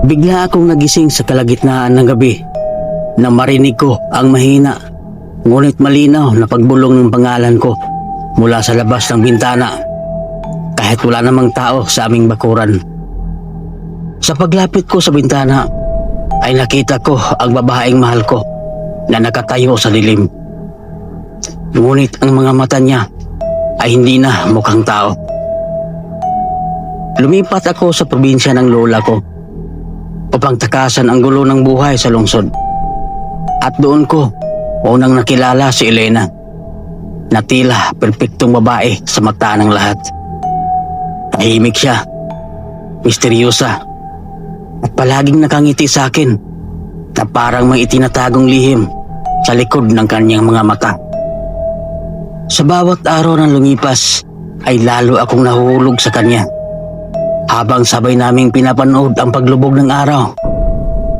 Bigla akong nagising sa kalagitnaan ng gabi nang marinig ko ang mahina ngunit malinaw na pagbulong ng pangalan ko mula sa labas ng bintana kahit wala namang tao sa aming bakuran. Sa paglapit ko sa bintana ay nakita ko ang babaeng mahal ko na nakatayo sa dilim. Ngunit ang mga mata niya ay hindi na mukhang tao. Lumipat ako sa probinsya ng lola ko upang takasan ang gulo ng buhay sa lungsod. At doon ko unang nakilala si Elena na tila perpektong babae sa mata ng lahat. Tahimik siya, misteryosa, at palaging nakangiti sa akin na parang may itinatagong lihim sa likod ng kanyang mga mata. Sa bawat araw na lumipas ay lalo akong nahuhulog sa kanya habang sabay naming pinapanood ang paglubog ng araw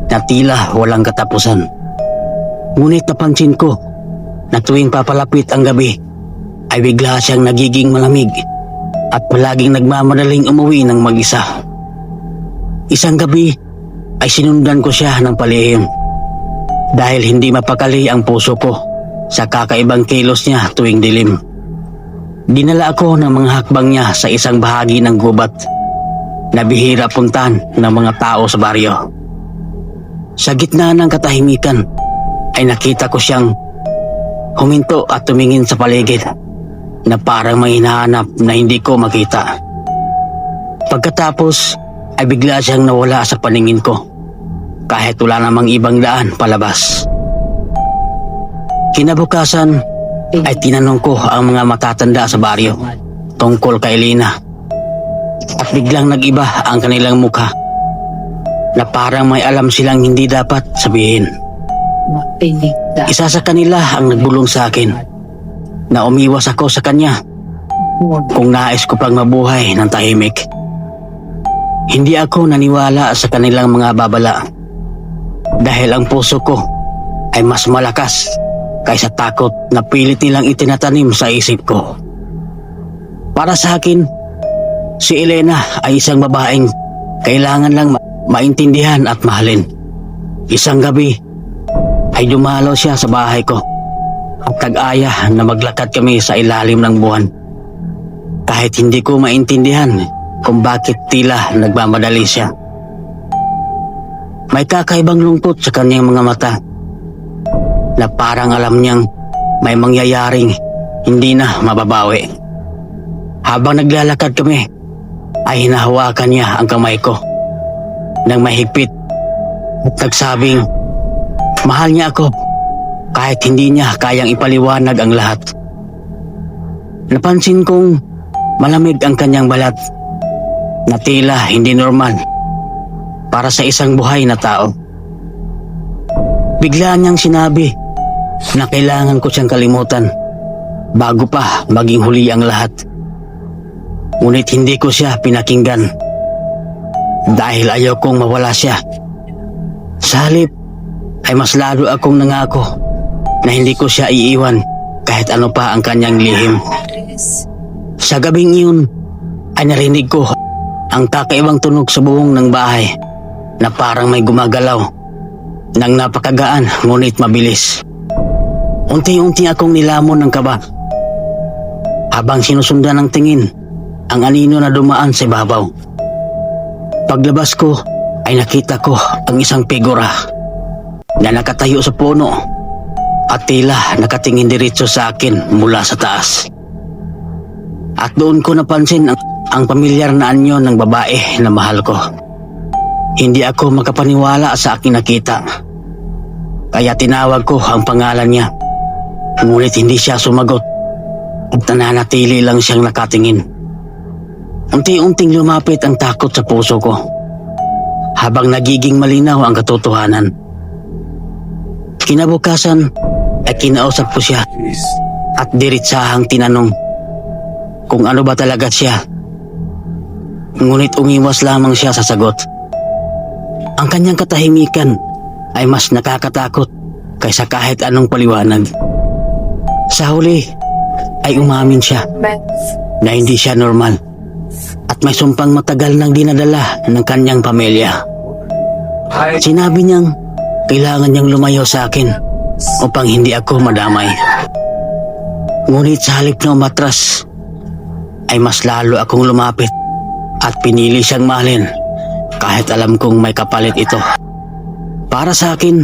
na tila walang katapusan. Ngunit napansin ko na tuwing papalapit ang gabi ay bigla siyang nagiging malamig at palaging nagmamadaling umuwi ng mag-isa. Isang gabi ay sinundan ko siya ng palihim dahil hindi mapakali ang puso ko sa kakaibang kilos niya tuwing dilim. Dinala ako ng mga hakbang niya sa isang bahagi ng gubat na bihira puntahan ng mga tao sa baryo. Sa gitna ng katahimikan ay nakita ko siyang huminto at tumingin sa paligid na parang may hinahanap na hindi ko makita. Pagkatapos ay bigla siyang nawala sa paningin ko kahit wala namang ibang daan palabas. Kinabukasan ay tinanong ko ang mga matatanda sa baryo tungkol kay Elena at biglang nag-iba ang kanilang mukha na parang may alam silang hindi dapat sabihin. Isa sa kanila ang nagbulong sa akin na umiwas ako sa kanya kung nais ko pang mabuhay ng tahimik. Hindi ako naniwala sa kanilang mga babala dahil ang puso ko ay mas malakas kaysa takot na pilit nilang itinatanim sa isip ko. Para sa akin, si Elena ay isang babaeng kailangan lang maintindihan at mahalin. Isang gabi ay dumalaw siya sa bahay ko at tag-aya na maglakad kami sa ilalim ng buwan. Kahit hindi ko maintindihan kung bakit tila nagmamadali siya. May kakaibang lungkot sa kanyang mga mata na parang alam niyang may mangyayaring hindi na mababawi. Habang naglalakad kami ay hinahawakan niya ang kamay ko nang mahigpit at nagsabing mahal niya ako kahit hindi niya kayang ipaliwanag ang lahat. Napansin kong malamig ang kanyang balat na tila hindi normal para sa isang buhay na tao. Bigla niyang sinabi na kailangan ko siyang kalimutan bago pa maging huli ang lahat. Ngunit hindi ko siya pinakinggan dahil ayaw kong mawala siya. Sa halip ay mas lalo akong nangako na hindi ko siya iiwan kahit ano pa ang kanyang lihim. Sa gabing iyon ay narinig ko ang kakaibang tunog sa buong ng bahay na parang may gumagalaw nang napakagaan ngunit mabilis. Unti-unti akong nilamon ng kaba habang sinusundan ng tingin ang anino na dumaan sa ibabaw. Paglabas ko ay nakita ko ang isang figura na nakatayo sa puno at tila nakatingin diretso sa akin mula sa taas. At doon ko napansin ang pamilyar na anyo ng babae na mahal ko. Hindi ako makapaniwala sa aking nakita. Kaya tinawag ko ang pangalan niya. Ngunit hindi siya sumagot at nananatili lang siyang nakatingin. Unti-unting lumapit ang takot sa puso ko habang nagiging malinaw ang katotohanan. Kinabukasan ay kinausap ko siya at diritsahang tinanong kung ano ba talaga siya. Ngunit umiwas lamang siya sa sagot. Ang kanyang katahimikan ay mas nakakatakot kaysa kahit anong paliwanag. Sa huli ay umamin siya na hindi siya normal at may sumpang matagal nang dinadala ng kanyang pamilya. Sinabi niyang kailangan niyang lumayo sa akin upang hindi ako madamay. Ngunit sa halip na umatras, ay mas lalo akong lumapit at pinili siyang mahalin kahit alam kong may kapalit ito. Para sa akin,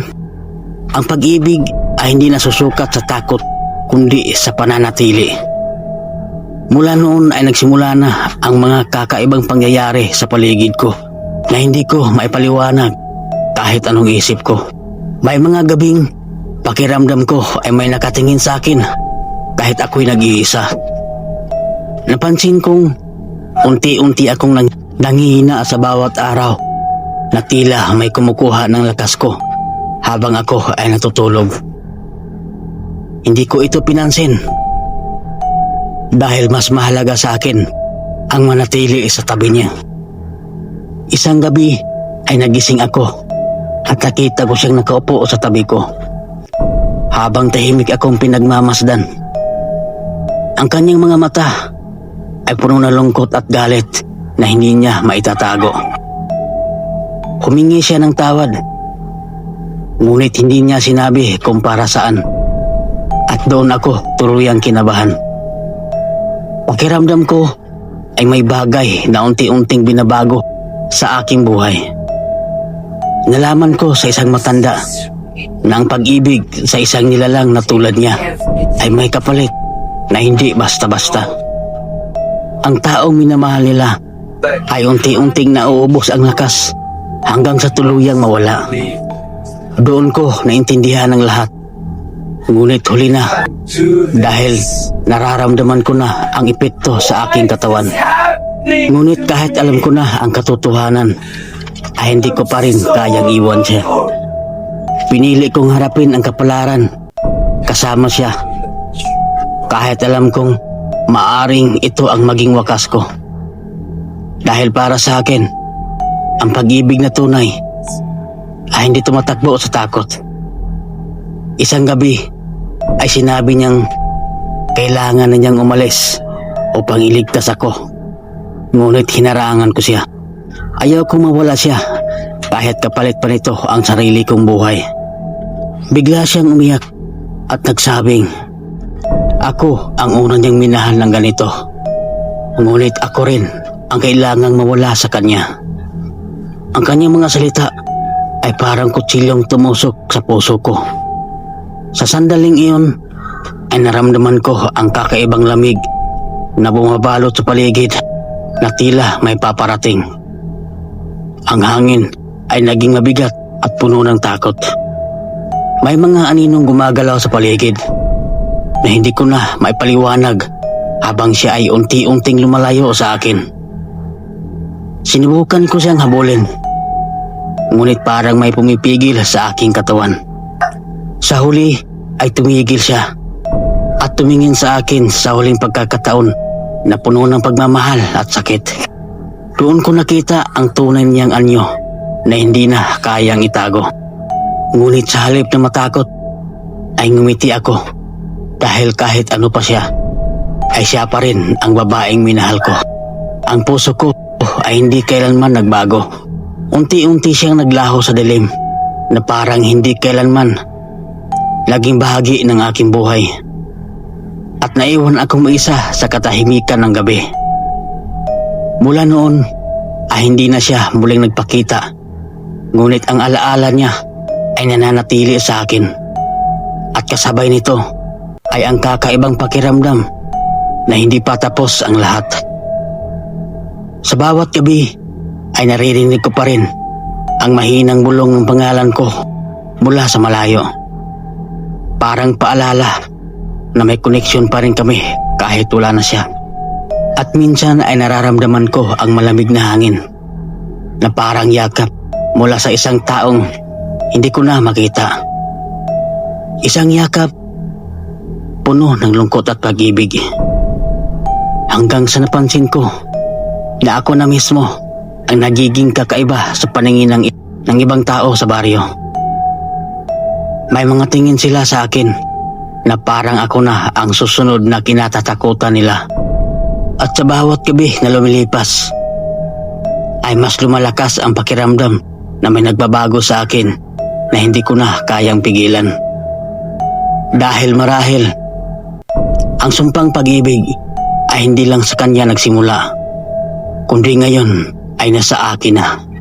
ang pag-ibig ay hindi nasusukat sa takot kundi sa pananatili. Mula noon ay nagsimula na ang mga kakaibang pangyayari sa paligid ko na hindi ko maipaliwanag kahit anong isip ko. May mga gabing pakiramdam ko ay may nakatingin sa akin kahit ako'y nag-iisa. Napansin kong unti-unti akong nangihina sa bawat araw na tila may kumukuha ng lakas ko habang ako ay natutulog. Hindi ko ito pinansin dahil mas mahalaga sa akin ang manatili sa tabi niya. Isang gabi ay nagising ako at nakita ko siyang nakaupo sa tabi ko habang tahimik akong pinagmamasdan. Ang kanyang mga mata ay puno na lungkot at galit na hindi niya maitatago. Humingi siya ng tawad, ngunit hindi niya sinabi kung para saan, at doon ako tuluyang kinabahan. Pakiramdam ko ay may bagay na unti-unting binabago sa aking buhay. Nalaman ko sa isang matanda na ang pag-ibig sa isang nilalang na tulad niya ay may kapalit na hindi basta-basta. Ang taong minamahal nila ay unti-unting nauubos ang lakas hanggang sa tuluyang mawala. Doon ko naintindihan ang lahat. Ngunit huli na dahil nararamdaman ko na ang epekto sa aking katawan. Ngunit kahit alam ko na ang katotohanan ay hindi ko pa rin kayang iwan siya. Pinili kong harapin ang kapalaran kasama siya kahit alam kong maaring ito ang maging wakas ko. Dahil para sa akin, ang pag-ibig na tunay ay hindi tumatakbo sa takot. Isang gabi ay sinabi niyang kailangan na niyang umalis upang iligtas ako. Ngunit hinarangan ko siya. Ayaw kong mawala siya kahit kapalit pa nito ang sarili kong buhay. Bigla siyang umiyak at nagsabing, ako ang una niyang minahal ng ganito. Ngunit ako rin ang kailangang mawala sa kanya. Ang kanyang mga salita ay parang kutsilyong tumusok sa puso ko. Sa sandaling iyon ay naramdaman ko ang kakaibang lamig na bumabalot sa paligid na tila may paparating. Ang hangin ay naging mabigat at puno ng takot. May mga aninong gumagalaw sa paligid na hindi ko na maipaliwanag habang siya ay unti-unting lumalayo sa akin. Sinubukan ko siyang habulin, ngunit parang may pumipigil sa aking katawan. Sa huli ay tumigil siya at tumingin sa akin sa huling pagkakataon na puno ng pagmamahal at sakit. Doon ko nakita ang tunay niyang anyo na hindi na kayang itago. Ngunit sa halip na matakot ay ngumiti ako dahil kahit ano pa siya ay siya pa rin ang babaeng minahal ko. Ang puso ko ay hindi kailanman nagbago. Unti-unti siyang naglaho sa dilim na parang hindi kailanman naging bahagi ng aking buhay. At naiwan akong mag-isa sa katahimikan ng gabi. Mula noon ay hindi na siya muling nagpakita. Ngunit ang alaala niya ay nananatili sa akin. At kasabay nito ay ang kakaibang pakiramdam na hindi pa tapos ang lahat. Sa bawat gabi ay naririnig ko pa rin ang mahinang bulong ng pangalan ko mula sa malayo. Parang paalala na may koneksyon pa rin kami kahit wala na siya. At minsan ay nararamdaman ko ang malamig na hangin na parang yakap mula sa isang taong hindi ko na makita. Isang yakap puno ng lungkot at pag-ibig. Hanggang sa napansin ko na ako na mismo ang nagiging kakaiba sa paningin ng ibang tao sa baryo. May mga tingin sila sa akin na parang ako na ang susunod na kinatatakutan nila. At sa bawat gabi na lumilipas ay mas lumalakas ang pakiramdam na may nagbabago sa akin na hindi ko na kayang pigilan. Dahil marahil, ang sumpang pag-ibig ay hindi lang sa kanya nagsimula, kundi ngayon ay nasa akin na.